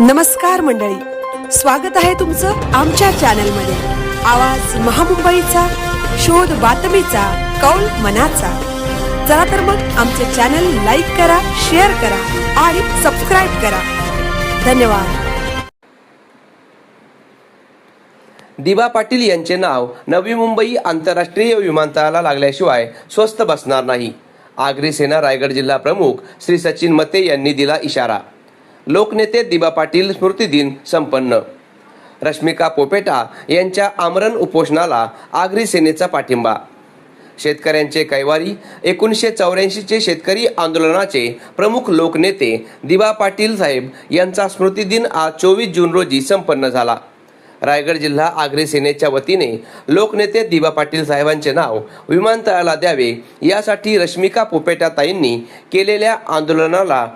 नमस्कार मंडळी, स्वागत आहे तुमचं आमच्या चॅनलमध्ये। आवाज महामुंबईचा, शोध बातमीचा, कौल मनाचा। चला तर मग आमचे चॅनल लाईक करा, शेअर करा आणि सबस्क्राइब करा। धन्यवाद। दिबा पाटील यांचे नाव नवी मुंबई आंतरराष्ट्रीय विमानतळाला लागल्याशिवाय स्वस्त बसणार नाही। आगरी सेना रायगड जिल्हा प्रमुख श्री सचिन मते यांनी दिला इशारा। लोकनेते दिबा पाटील स्मृती दिन संपन्न। रश्मिका पोपेटा यांच्या आमरण उपोषणाला आगरी सेनेचा पाठिंबा। शेतकऱ्यांचे कैवारी 1984 शेतकरी आंदोलनाचे प्रमुख लोकनेते दिबा पाटील साहेब यांचा स्मृती दिन आज 24 जून रोजी संपन्न झाला। रायगड जिल्हा आगरी सेनेच्या वतीने लोकनेते दिबा पाटील साहेबांचे नाव विमानतळाला द्यावे यासाठी रश्मिका पोपेटा ताईंनी केलेल्या आंदोलनाला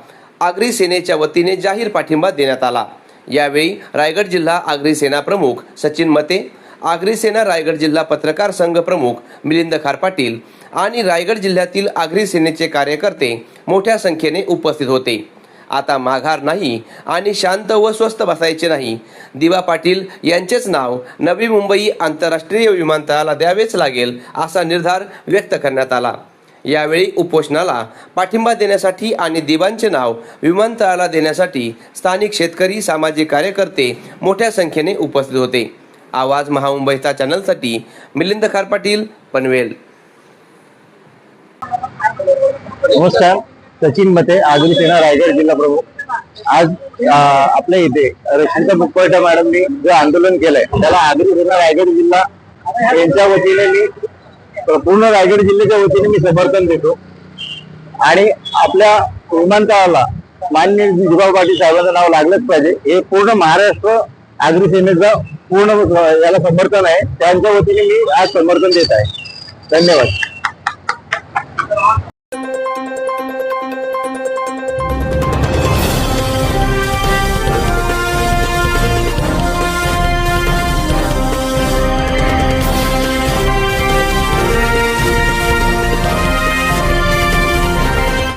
आगरी सेनेच्या वतीने जाहीर पाठिंबा देण्यात आला। यावेळी रायगड जिल्हा आगरी सेना प्रमुख सचिन मते, आगरी सेना रायगड जिल्हा पत्रकार संघ प्रमुख मिलिंद खारपाटील आणि रायगड जिल्ह्यातील आगरी सेनेचे कार्यकर्ते मोठ्या संख्येने उपस्थित होते। आता माघार नाही आणि शांत व स्वस्थ बसायचे नाही। दिबा पाटील यांचेच नाव नवी मुंबई आंतरराष्ट्रीय विमानतळाला द्यावेच लागेल असा निर्धार व्यक्त करण्यात आला। यावेळी उपोषणाला पाठिंबा देण्यासाठी आणि दिबांचे नाव विमानतळाला देण्यासाठी स्थानिक शेतकरी, सामाजिक कार्यकर्ते मोठ्या संख्येने उपस्थित होते। आवाज महामुंबईचा चॅनलसाठी मिलिंद खारपाटील, पनवेल। नमस्कार, सचिन मते, आगरी सेना रायगड जिल्हा प्रमुख। आज आपल्या इथे रश्मिका पोपेटा मॅडमनी जे आंदोलन केलंय त्याला आगरी सेना रायगड जिल्हा यांच्या वतीने मी पूर्ण रायगड जिल्ह्याच्या वतीने मी समर्थन देतो आणि आपल्या विमानतळाला माननीय दिबा पाटील साहेबांचं नाव लागलंच पाहिजे। हे पूर्ण महाराष्ट्र आगरी सेनेचं पूर्ण याला समर्थन आहे। त्यांच्या वतीने मी आज समर्थन देत आहे। धन्यवाद।